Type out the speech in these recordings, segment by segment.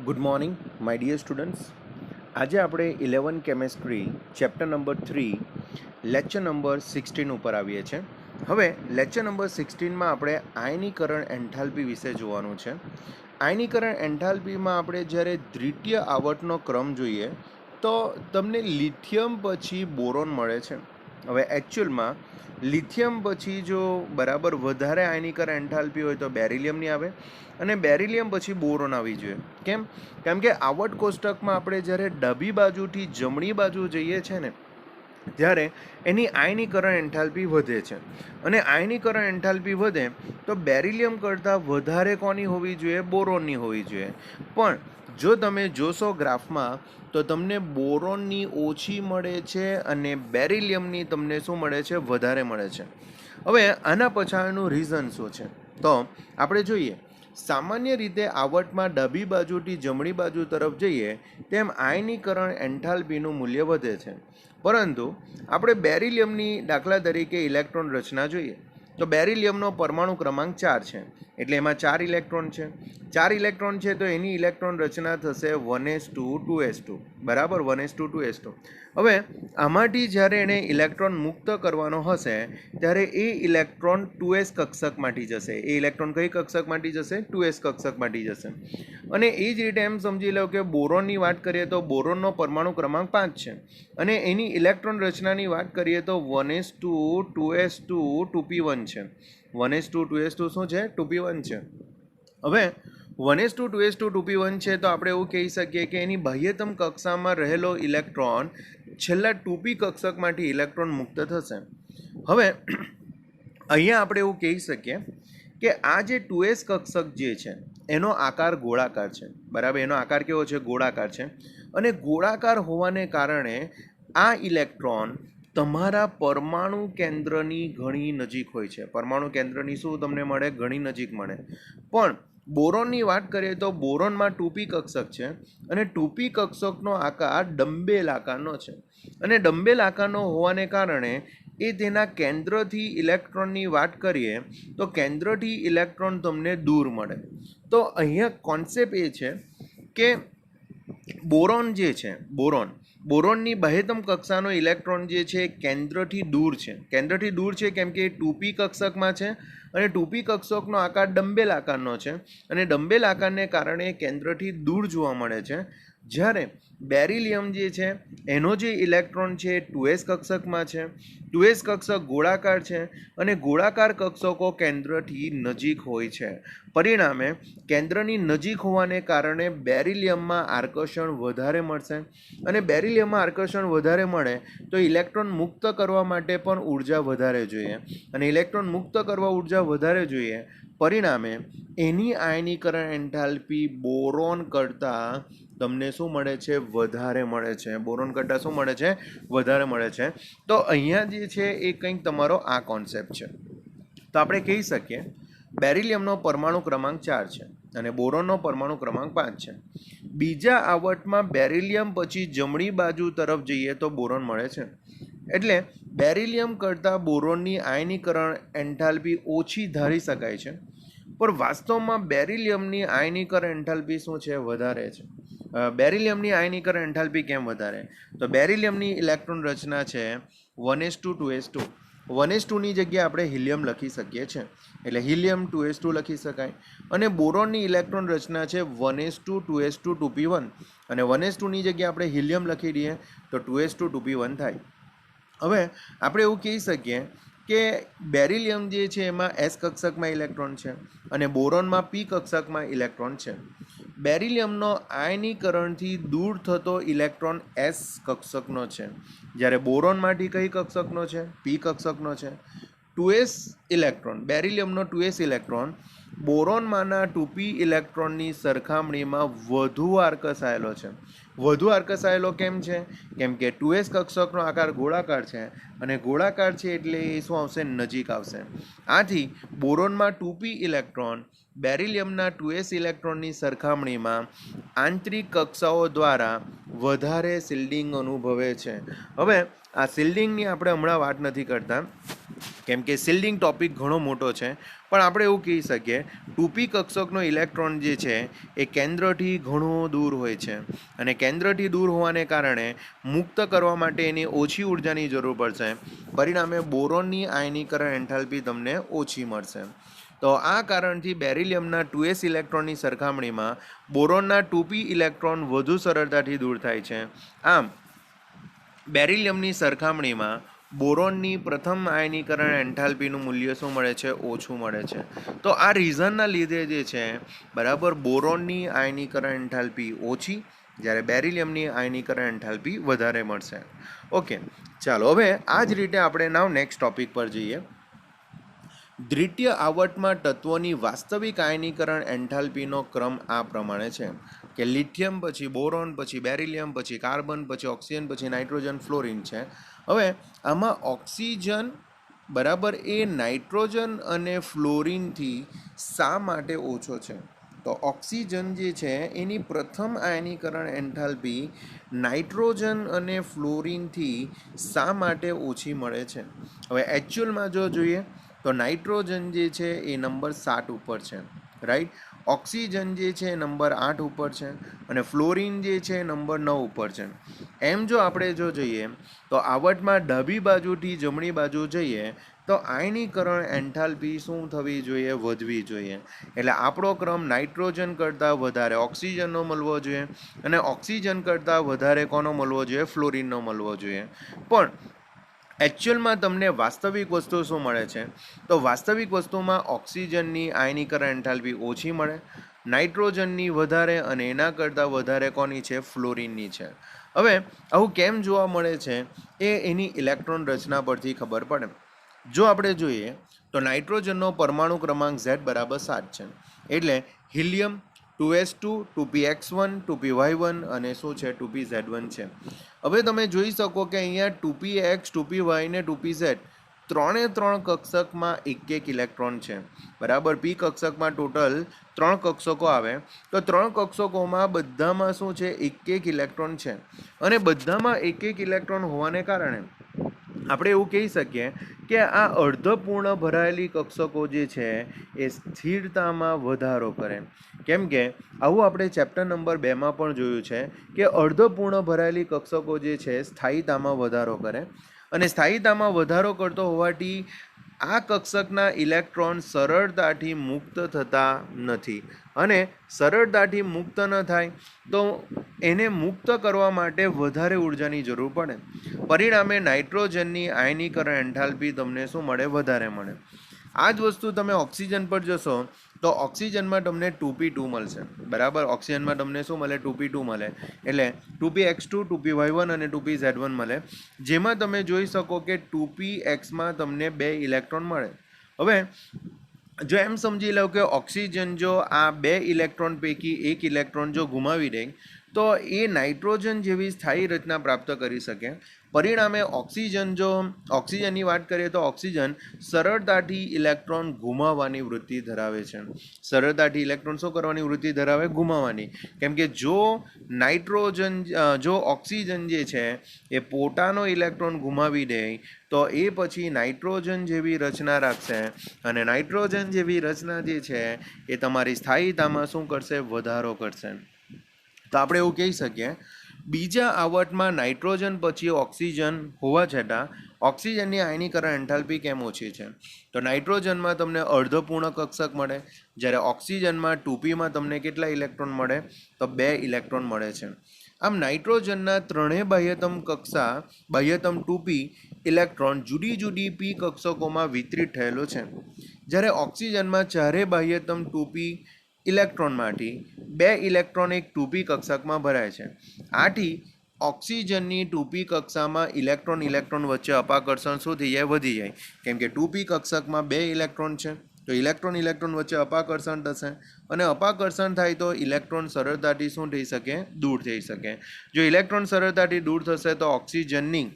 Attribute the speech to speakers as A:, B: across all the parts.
A: Good morning my dear students. આજે આપણે 11 chemistry chapter number 3 lecture number 16 ઉપર આવીએ છીએ. હવે લેક્ચર નંબર 16માં આપણે આયનીકરણ એન્થાલ્પી વિશે જોવાનું છે. આયનીકરણ એન્થાલ્પીમાં આપણે જ્યારે દ્વિતીય આવર્તનો ક્રમ જોઈએ તો તમને લિથિયમ પછી બોરોન મળે છે. હવે એકચ્યુઅલમાં લિથિયમ પછી જો બરાબર વધારે આયનીકરણ એન્થાલ્પી હોય તો બેરિલિયમની આવે અને બેરિલિયમ પછી બોરોન આવી જોઈએ. કેમ કે આવર્ત કોષ્ટકમાં આપણે જ્યારે ડાબી બાજુથી જમણી બાજુ જઈએ છીએ ને ત્યારે એની આયનીકરણ એન્થાલ્પી વધે છે અને આયનીકરણ એન્થાલ્પી વધે તો બેરિલિયમ કરતાં વધારે કોની હોવી જોઈએ? બોરોનની હોવી જોઈએ. પણ જો તમે જોશો ગ્રાફમાં તો તમને બોરોનની ઓછી મળે છે અને બેરિલિયમની તમને શું મળે છે? વધારે મળે છે. હવે આના પાછળનું રીઝન શું છે તો આપણે જોઈએ. સામાન્ય રીતે આવર્તમાં ડાબી બાજુથી જમણી બાજુ તરફ જઈએ તેમ આયનીકરણ એન્થાલ્પીનું મૂલ્ય વધે છે. પરંતુ આપણે બેરિલિયમની દાખલા તરીકે ઇલેક્ટ્રોન રચના જોઈએ તો બેરિલિયમનો પરમાણુ ક્રમાંક 4 છે, એટલે એમાં 4 ઇલેક્ટ્રોન છે. 4 ઇલેક્ટ્રોન છે તો એની ઇલેક્ટ્રોન રચના થશે 1s2 2s2 બરાબર 1s2 2s2. હવે આમાંથી જ્યારે એને ઇલેક્ટ્રોન મુક્ત કરવાનો હશે ત્યારે એ ઇલેક્ટ્રોન 2s કક્ષકમાંથી જશે. એ ઇલેક્ટ્રોન કઈ કક્ષકમાંથી જશે? 2s કક્ષકમાંથી જશે. અને એ જ રીતે એમ સમજી લો કે બોરોનની વાત કરીએ તો બોરોનનો પરમાણુ ક્રમાંક 5 છે અને એની ઇલેક્ટ્રોન રચનાની વાત કરીએ તો 1s2 2s2 2p1 છે. 1s2 2s2 શું છે? 2p1 છે. હવે 1s2 2s2 2p1 છે તો આપણે એવું કહી શકીએ કે એની બાહ્યતમ કક્ષામાં રહેલો ઇલેક્ટ્રોન છેલ્લા 2p કક્ષકમાંથી ઇલેક્ટ્રોન મુક્ત થશે. હવે અહીંયા આપણે એવું કહી શકીએ કે આ જે 2s કક્ષક જે છે એનો આકાર ગોળાકાર છે. બરાબર, એનો આકાર કેવો છે? ગોળાકાર છે. અને ગોળાકાર હોવાને કારણે આ ઇલેક્ટ્રોન તમારા પરમાણુ કેન્દ્રની ઘણી નજીક હોય છે. પરમાણુ કેન્દ્રની શું તમને મળે? ઘણી નજીક મળે. પણ બોરોનની વાત કરીએ તો બોરોનમાં 2p કક્ષક છે અને 2p કક્ષકનો આકાર ડંબેલ આકારનો છે. અને ડંબેલ આકારનો હોવાને કારણે એ તેના કેન્દ્રથી ઇલેક્ટ્રોનની વાત કરીએ તો કેન્દ્રથી ઇલેક્ટ્રોન તમને દૂર મળે. તો અહીંયા કોન્સેપ્ટ એ છે કે બોરોન જે છે બોરોનની બાહ્યતમ કક્ષાનો ઇલેક્ટ્રોન જે છે કેન્દ્રથી દૂર છે. કેન્દ્રથી દૂર છે કેમ કે એ 2p કક્ષકમાં છે અને 2p કક્ષકનો આકાર ડંબેલ આકારનો છે અને ડંબેલ આકારને કારણે કેન્દ્રથી દૂર જોવા મળે છે. જ્યારે બેરિલિયમ જે છે એનો જે ઇલેક્ટ્રોન છે 2s કક્ષકમાં છે. 2s કક્ષક ગોળાકાર છે અને ગોળાકાર કક્ષકો કેન્દ્રથી નજીક હોય છે. પરિણામે કેન્દ્રની નજીક હોવાને કારણે બેરિલિયમમાં આકર્ષણ વધારે મળશે અને બેરિલિયમમાં આકર્ષણ વધારે મળે તો ઇલેક્ટ્રોન મુક્ત કરવા માટે પણ ઉર્જા વધારે જોઈએ અને ઇલેક્ટ્રોન મુક્ત કરવા ઉર્જા વધારે જોઈએ. પરિણામે એની આયનીકરણ એન્થાલ્પી બોરોન કરતાં તમને શું મળે છે? વધારે મળે છે. બોરોન કરતાં શું મળે છે? વધારે મળે છે. તો અહીંયા જે છે એ કંઈક તમારો આ કોન્સેપ્ટ છે. તો આપણે કહી શકીએ બેરિલિયમનો પરમાણુ ક્રમાંક 4 છે અને બોરોનનો પરમાણુ ક્રમાંક 5 છે. બીજા આવર્તમાં બેરિલિયમ પછી જમણી બાજુ તરફ જઈએ તો બોરોન મળે છે. એટલે બેરિલિયમ કરતાં બોરોનની આયનીકરણ એન્થાલ્પી ઓછી ધારી શકાય છે. પણ વાસ્તવમાં બેરિલિયમની આયનીકરણ એન્થાલ્પી શું છે? વધારે છે. બેરિલિયમની આયનીકરણ એન્થાલ્પી કેમ વધારે? તો બેરિલિયમની ઇલેક્ટ્રોન રચના છે 1s2 2s2. 1s2ની જગ્યાએ આપણે હિલિયમ લખી શકીએ છીએ, એટલે હિલિયમ 2s2 લખી શકાય. અને બોરોનની ઇલેક્ટ્રોન રચના છે 1s2 2s2 2p1 અને 1s2ની જગ્યાએ આપણે હિલિયમ લખી દઈએ તો 2s2 2p1 થાય. હવે આપણે એવું કહી શકીએ કે બેરિલિયમ જે છે એમાં s કક્ષકમાં ઇલેક્ટ્રોન છે અને બોરોનમાં p કક્ષકમાં ઇલેક્ટ્રોન છે. બેરિલિયમનો આયનીકરણથી દૂર થતો ઇલેક્ટ્રોન s કક્ષકનો છે, જ્યારે બોરોનમાંથી કઈ કક્ષકનો છે? p કક્ષકનો છે. 2s electron બેરિલિયમનો 2s electron બોરોનમાંના 2p ઇલેક્ટ્રોનની સરખામણીમાં વધુ આકર્ષાયેલો છે. વધુ આકર્ષાયેલો કેમ છે? કેમ કે 2s કક્ષકનો આકાર ગોળાકાર છે અને ગોળાકાર છે એટલે એ શું આવશે? નજીક આવશે. આથી બોરોનમાં 2p ઇલેક્ટ્રોન બેરિલિયમના 2s ઇલેક્ટ્રોનની સરખામણીમાં આંતરિક કક્ષાઓ દ્વારા વધારે શિલ્ડિંગ અનુભવે છે. હવે આ શિલ્ડિંગની આપણે હમણાં વાત નથી કરતા. કેમ કે શિલ્ડિંગ ટોપિક ઘણો મોટો છે, પણ આપણે એવું કહી શકીએ 2p કક્ષકનો ઇલેક્ટ્રોન જે છે એ કેન્દ્રથી ઘણો દૂર હોય છે, અને કેન્દ્રથી દૂર હોવાને કારણે મુક્ત કરવા માટે એની ઓછી ઉર્જાની જરૂર પડશે. પરિણામે બોરોનની આયનીકરણ એન્થાલ્પી તમને ઓછી મળશે. તો આ કારણથી બેરિલિયમના 2s ઇલેક્ટ્રોનની સરખામણીમાં બોરોનના 2p ઇલેક્ટ્રોન વધુ સરળતાથી દૂર થાય છે. આમ બેરિલિયમની સરખામણીમાં બોરોનની પ્રથમ આયનીકરણ એન્થાલ્પીનું મૂલ્ય શું મળે છે? ઓછું મળે છે. તો આ રીઝનના લીધે જે છે બરાબર બોરોનની આયનીકરણ એન્થાલ્પી ઓછી, જ્યારે બેરિલિયમની આયનીકરણ એન્થાલ્પી વધારે મળશે. ઓકે, ચાલો હવે આ જ રીતે આપણે નાવ નેક્સ્ટ ટોપિક પર જઈએ. દ્વિતીય આવર્તમાં તત્વોની વાસ્તવિક આયનીકરણ એન્થાલ્પીનો ક્રમ આ પ્રમાણે છે કે લિથિયમ, પછી બોરોન, પછી બેરિલિયમ, પછી કાર્બન, પછી ઓક્સિજન, પછી નાઇટ્રોજન, ફ્લોરિન છે. હવે આમાં ઓક્સિજન બરાબર એ નાઇટ્રોજન અને ફ્લોરિનથી શા માટે ઓછો છે? તો ઓક્સિજન જે છે એની પ્રથમ આયનીકરણ એન્થાલ્પી નાઇટ્રોજન અને ફ્લોરિનથી શા માટે ઓછી મળે છે? હવે એકચ્યુઅલમાં જો જોઈએ તો નાઇટ્રોજન જે છે એ નંબર 7 ઉપર છે, રાઈટ. ઓક્સિજન જે છે નંબર 8 ઉપર છે, અને ફ્લોરિન જે છે નંબર 9 ઉપર છે. એમ જો આપણે જો જોઈએ તો આવર્તમાં ડાબી બાજુથી જમણી બાજુ જઈએ તો આયનીકરણ એન્થાલ્પી શું થવી જોઈએ? વધવી જોઈએ. એટલે આપણો ક્રમ નાઇટ્રોજન કરતાં વધારે ઓક્સિજનનો મળવો જોઈએ, અને ઓક્સિજન કરતાં વધારે કોનો મળવો જોઈએ? ફ્લોરિનનો મળવો જોઈએ. પણ એકચ્યુઅલમાં તમને વાસ્તવિક વસ્તુ શું મળે છે? તો વાસ્તવિક વસ્તુમાં ઓક્સિજનની આયનીકરણ એન્થાલ્પી ઓછી મળે, નાઇટ્રોજનની વધારે, અને એના કરતાં વધારે કોની છે? ફ્લોરિનની છે. હવે આવું કેમ જોવા મળે છે એ એની ઇલેક્ટ્રોન રચના પરથી ખબર પડે. જો આપણે જોઈએ તો નાઇટ્રોજનનો પરમાણુ ક્રમાંક Z બરાબર 7 છે, એટલે હિલિયમ 2s2, 2px1, 2py1 અને શું છે? 2pz1 છે. હવે તમે જોઈ શકો કે અહીંયા 2px, 2py ને 2pz ત્રણે ત્રણ કક્ષકમાં એક ઇલેક્ટ્રોન છે, બરાબર. પી કક્ષકમાં ટોટલ 3 કક્ષકો આવે, તો 3 કક્ષકોમાં બધામાં શું છે? એક ઇલેક્ટ્રોન છે, અને બધામાં એક ઇલેક્ટ્રોન હોવાને કારણે આપણે એવું કહી શકીએ કે આ અર્ધપૂર્ણ ભરાયેલી કક્ષકો જે છે એ સ્થિરતામાં વધારો કરે. કેમ કે આવું આપણે ચેપ્ટર નંબર 2માં પણ જોયું છે કે અર્ધપૂર્ણ ભરાયેલી કક્ષકો જે છે સ્થાયીતામાં વધારો કરે, અને સ્થાયીતામાં વધારો કરતો હોવાથી આ કક્ષકના ઇલેક્ટ્રોન સરળતાથી મુક્ત થતા નથી, અને સરળતાથી મુક્ત ન થાય તો એને મુક્ત કરવા માટે વધારે ઉર્જાની જરૂર પડે. પરિણામે નાઇટ્રોજનની આયનીકરણ એન્થાલ્પી તમને શું મળે? વધારે મળે. આ જ વસ્તુ તમે ઓક્સિજન પર જશો તો ઓક્સિજનમાં તમને 2p2 મળશે, બરાબર. ઓક્સિજનમાં તમને શું મળે? 2p2 મળે, એટલે 2px2, 2py1 અને 2pz1 મળે, જેમાં તમે જોઈ શકો કે 2pxમાં તમને 2 ઇલેક્ટ્રોન મળે. હવે જો એમ સમજી લો કે ઓક્સિજન જો આ 2 ઇલેક્ટ્રોન પૈકી 1 ઇલેક્ટ્રોન જો ગુમાવી દે તો એ નાઇટ્રોજન જેવી સ્થાયી રચના પ્રાપ્ત કરી શકે. પરિણામે ઓક્સિજનની વાત કરીએ તો ઓક્સિજન સરળતાથી ઇલેક્ટ્રોન ગુમાવવાની વૃત્તિ ધરાવે છે. સરળતાથી ઇલેક્ટ્રોન શું કરવાની વૃત્તિ ધરાવે? ગુમાવવાની. કેમ કે જો ઓક્સિજન જે છે એ પોતાનો ઇલેક્ટ્રોન ગુમાવી દે તો એ પછી નાઇટ્રોજન જેવી રચના રાખશે, અને નાઇટ્રોજન જેવી રચના જે છે એ તમારી સ્થાયીતામાં શું કરશે? વધારો કરશે. તો આપણે એવું કહી શકીએ બીજા આવર્તમાં નાઇટ્રોજન પછી ઓક્સિજન હોવા છતાં ઓક્સિજનની આયનીકરણ એન્થાલ્પી કેમ ઓછી છે? તો નાઇટ્રોજનમાં તમને અર્ધપૂર્ણ કક્ષક મળે, જ્યારે ઓક્સિજનમાં 2pમાં તમને કેટલા ઇલેક્ટ્રોન મળે? તો 2 ઇલેક્ટ્રોન મળે છે. આમ નાઇટ્રોજનના ત્રણેય બાહ્યતમ 2p ઇલેક્ટ્રોન જુદી જુદી p કક્ષકોમાં વિતરિત થયેલો છે, જ્યારે ઓક્સિજનમાં ચારે બાહ્યતમ 2p ઇલેક્ટ્રોનમાંથી 2 ઇલેક્ટ્રોન એક 2p કક્ષકમાં ભરાય છે. આથી ઓક્સિજનની 2p કક્ષામાં ઇલેક્ટ્રોન વચ્ચે અપાકર્ષણ શું થઈ જાય? વધી જાય. કેમ કે 2p કક્ષકમાં 2 ઇલેક્ટ્રોન છે, તો ઇલેક્ટ્રોન વચ્ચે અપાકર્ષણ થશે, અને અપાકર્ષણ થાય તો ઇલેક્ટ્રોન સરળતાથી શું થઈ શકે? દૂર થઈ શકે. જો ઇલેક્ટ્રોન સરળતાથી દૂર થશે તો ઓક્સિજનની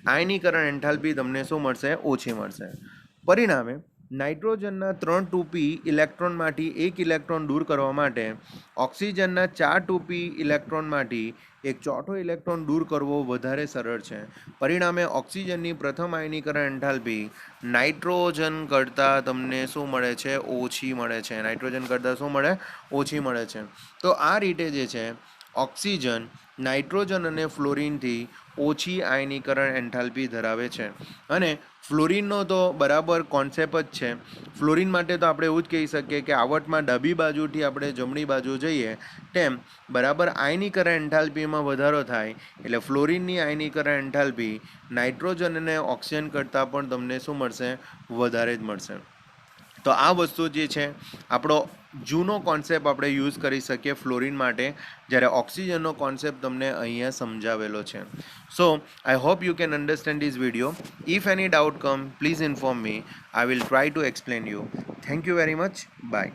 A: આયનીકરણ એન્થાલ્પી તમને શું મળશે? ઓછી મળશે. પરિણામે નાઇટ્રોજનના 3 2p ઇલેક્ટ્રોનમાંથી 1 ઇલેક્ટ્રોન દૂર કરવા માટે ઓક્સિજનના 4 2p ઇલેક્ટ્રોનમાંથી એક ચોથો ઇલેક્ટ્રોન દૂર કરવો વધારે સરળ છે. પરિણામે ઓક્સિજનની પ્રથમ આયનીકરણ એન્થાલ્પી નાઇટ્રોજન કરતાં તમને શું મળે છે? ઓછી મળે છે. નાઇટ્રોજન કરતાં શું મળે? ઓછી મળે છે. તો આ રીતે જે છે ઓક્સિજન નાઇટ્રોજન અને ફ્લોરિનથી ઓછી આયનીકરણ એન્થાલ્પી ધરાવે છે. અને ફ્લોરિનનો તો બરાબર કોન્સેપ્ટ જ છે. ફ્લોરિન માટે તો આપણે એવું જ કહી શકીએ કે આવટમાં ડાબી બાજુથી આપણે જમણી બાજુ જઈએ તેમ બરાબર આયનીકરણ એન્થાલ્પીમાં વધારો થાય એટલે ફ્લોરિનની આયનીકરણ એન્થાલ્પી નાઇટ્રોજન અને ઓક્સિજન કરતાં પણ તમને શું મળશે? વધારે જ મળશે. તો આ વસ્તુ જે છે આપણો જૂનો કોન્સેપ્ટ આપણે યુઝ કરી શકીએ ફ્લોરિન માટે, જ્યારે ઓક્સિજનનો કોન્સેપ્ટ તમને અહીંયા સમજાવેલો છે. So I hope you can understand this video. If any doubt come please inform me. I will try to explain you. Thank you very much. By.